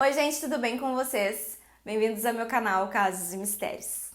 Oi gente, tudo bem com vocês? Bem-vindos ao meu canal Casos e Mistérios.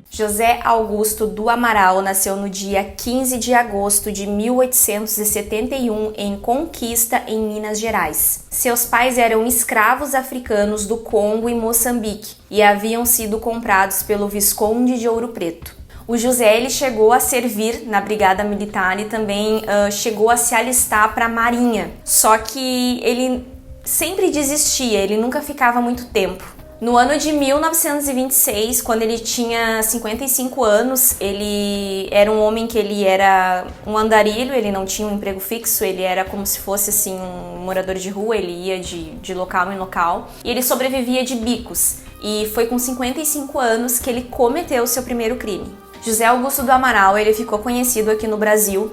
José Augusto do Amaral nasceu no dia 15 de agosto de 1871 em Conquista, em Minas Gerais. Seus pais eram escravos africanos do Congo e Moçambique e haviam sido comprados pelo Visconde de Ouro Preto. O José ele chegou a servir na Brigada Militar e também chegou a se alistar para a Marinha. Só que ele sempre desistia, ele nunca ficava muito tempo. No ano de 1926, quando ele tinha 55 anos, ele era um homem que ele era um andarilho, ele não tinha um emprego fixo, ele era como se fosse assim um morador de rua, ele ia de local em local e ele sobrevivia de bicos. E foi com 55 anos que ele cometeu o seu primeiro crime. José Augusto do Amaral, ele ficou conhecido aqui no Brasil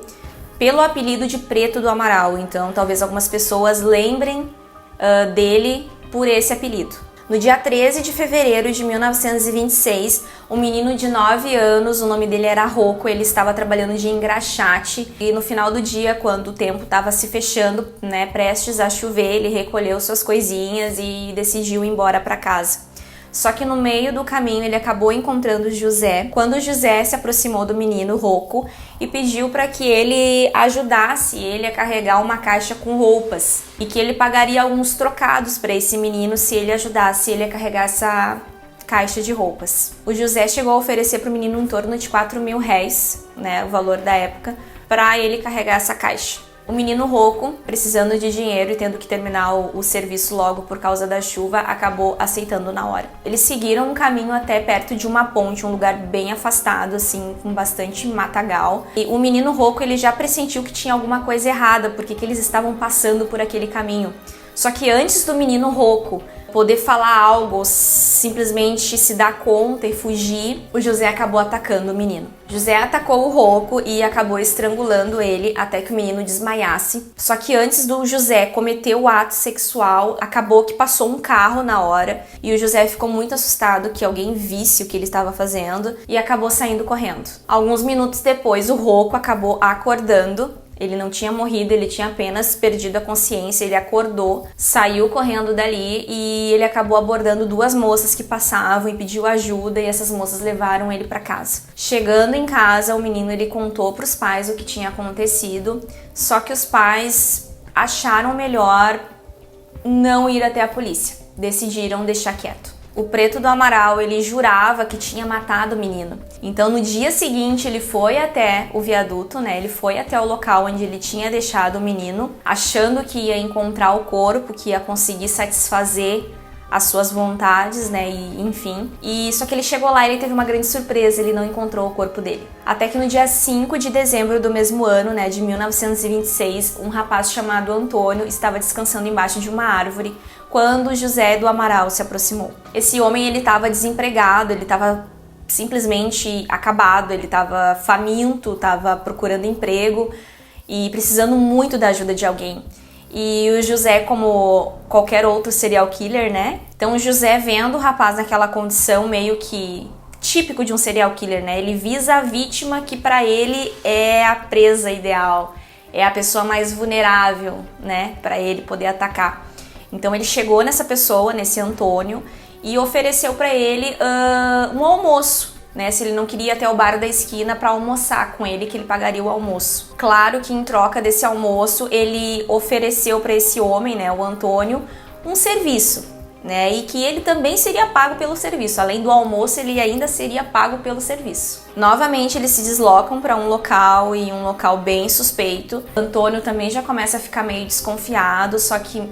pelo apelido de Preto do Amaral, então talvez algumas pessoas lembrem dele por esse apelido. No dia 13 de fevereiro de 1926, um menino de 9 anos, o nome dele era Rocco, ele estava trabalhando de engraxate e no final do dia, quando o tempo estava se fechando, prestes a chover, ele recolheu suas coisinhas e decidiu ir embora para casa. Só que no meio do caminho ele acabou encontrando José. Quando José se aproximou do menino Rocco e pediu para que ele ajudasse ele a carregar uma caixa com roupas e que ele pagaria alguns trocados para esse menino se ele ajudasse ele a carregar essa caixa de roupas. O José chegou a oferecer para o menino em torno de 4 mil réis, o valor da época, para ele carregar essa caixa. O menino Rocco, precisando de dinheiro e tendo que terminar o serviço logo por causa da chuva, acabou aceitando na hora. Eles seguiram um caminho até perto de uma ponte, um lugar bem afastado, assim, com bastante matagal. E o menino Rocco, ele já pressentiu que tinha alguma coisa errada, porque que eles estavam passando por aquele caminho. Só que antes do menino Rocco poder falar algo ou simplesmente se dar conta e fugir, o José acabou atacando o menino. José atacou o Rocco e acabou estrangulando ele até que o menino desmaiasse. Só que antes do José cometer o ato sexual, acabou que passou um carro na hora e o José ficou muito assustado que alguém visse o que ele estava fazendo e acabou saindo correndo. Alguns minutos depois, o Rocco acabou acordando. Ele não tinha morrido, ele tinha apenas perdido a consciência, ele acordou, saiu correndo dali e ele acabou abordando duas moças que passavam e pediu ajuda e essas moças levaram ele para casa. Chegando em casa, o menino ele contou para os pais o que tinha acontecido, só que os pais acharam melhor não ir até a polícia, decidiram deixar quieto. O Preto do Amaral, ele jurava que tinha matado o menino. Então, no dia seguinte, ele foi até o viaduto, ele foi até o local onde ele tinha deixado o menino, achando que ia encontrar o corpo, que ia conseguir satisfazer as suas vontades, e enfim. E só que ele chegou lá e ele teve uma grande surpresa, ele não encontrou o corpo dele. Até que no dia 5 de dezembro do mesmo ano, de 1926, um rapaz chamado Antônio estava descansando embaixo de uma árvore quando José do Amaral se aproximou. Esse homem, ele estava desempregado, ele estava simplesmente acabado, ele estava faminto, estava procurando emprego e precisando muito da ajuda de alguém. E o José, como qualquer outro serial killer, Então o José, vendo o rapaz naquela condição meio que típico de um serial killer, Ele visa a vítima que para ele é a presa ideal, é a pessoa mais vulnerável, Para ele poder atacar. Então ele chegou nessa pessoa, nesse Antônio, e ofereceu para ele um almoço. Se ele não queria ir até o bar da esquina para almoçar com ele, que ele pagaria o almoço. Claro que em troca desse almoço, ele ofereceu para esse homem, o Antônio, um serviço, e que ele também seria pago pelo serviço. Além do almoço, ele ainda seria pago pelo serviço. Novamente, eles se deslocam para um local, e um local bem suspeito. Antônio também já começa a ficar meio desconfiado, só que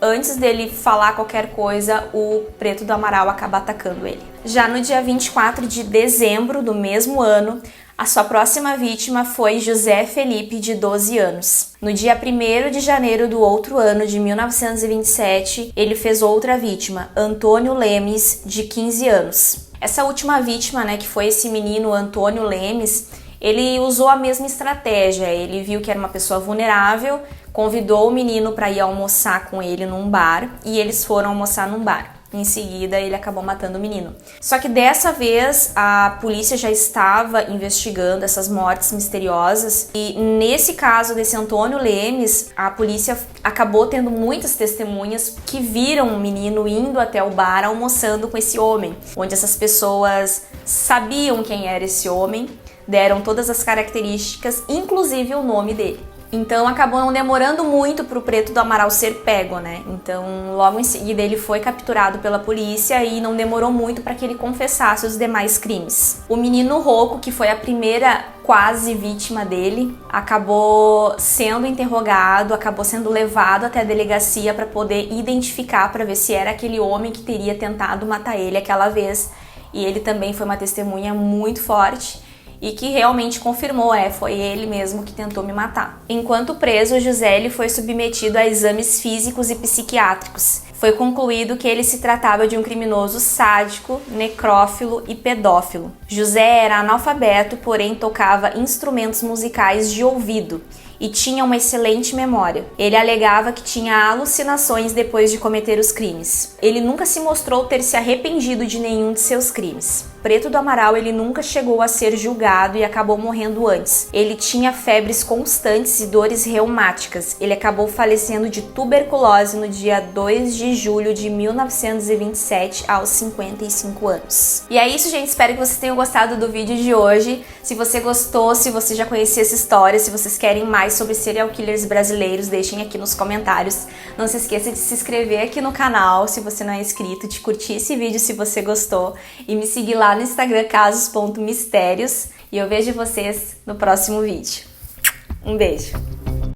antes dele falar qualquer coisa, o Preto do Amaral acaba atacando ele. Já no dia 24 de dezembro do mesmo ano, a sua próxima vítima foi José Felipe, de 12 anos. No dia 1º de janeiro do outro ano, de 1927, ele fez outra vítima, Antônio Lemes, de 15 anos. Essa última vítima, que foi esse menino Antônio Lemes, ele usou a mesma estratégia. Ele viu que era uma pessoa vulnerável, convidou o menino para ir almoçar com ele num bar e eles foram almoçar num bar. Em seguida, ele acabou matando o menino. Só que dessa vez, a polícia já estava investigando essas mortes misteriosas e nesse caso desse Antônio Lemes, a polícia acabou tendo muitas testemunhas que viram o menino indo até o bar almoçando com esse homem, onde essas pessoas sabiam quem era esse homem, deram todas as características, inclusive o nome dele. Então acabou não demorando muito pro Preto do Amaral ser pego, né? Então logo em seguida ele foi capturado pela polícia e não demorou muito para que ele confessasse os demais crimes. O menino Rocco, que foi a primeira quase vítima dele, acabou sendo interrogado, acabou sendo levado até a delegacia para poder identificar, para ver se era aquele homem que teria tentado matar ele aquela vez. E ele também foi uma testemunha muito forte e que realmente confirmou, foi ele mesmo que tentou me matar. Enquanto preso, o Josélio foi submetido a exames físicos e psiquiátricos. Foi concluído que ele se tratava de um criminoso sádico, necrófilo e pedófilo. José era analfabeto, porém tocava instrumentos musicais de ouvido e tinha uma excelente memória. Ele alegava que tinha alucinações depois de cometer os crimes. Ele nunca se mostrou ter se arrependido de nenhum de seus crimes. Preto do Amaral, ele nunca chegou a ser julgado e acabou morrendo antes. Ele tinha febres constantes e dores reumáticas. Ele acabou falecendo de tuberculose no dia 2 de julho de 1927, aos 55 anos. E é isso, gente. Espero que vocês tenham gostado do vídeo de hoje. Se você gostou, se você já conhecia essa história, se vocês querem mais sobre serial killers brasileiros, deixem aqui nos comentários. Não se esqueça de se inscrever aqui no canal se você não é inscrito, de curtir esse vídeo se você gostou e me seguir lá no Instagram casos.mistérios. E eu vejo vocês no próximo vídeo. Um beijo!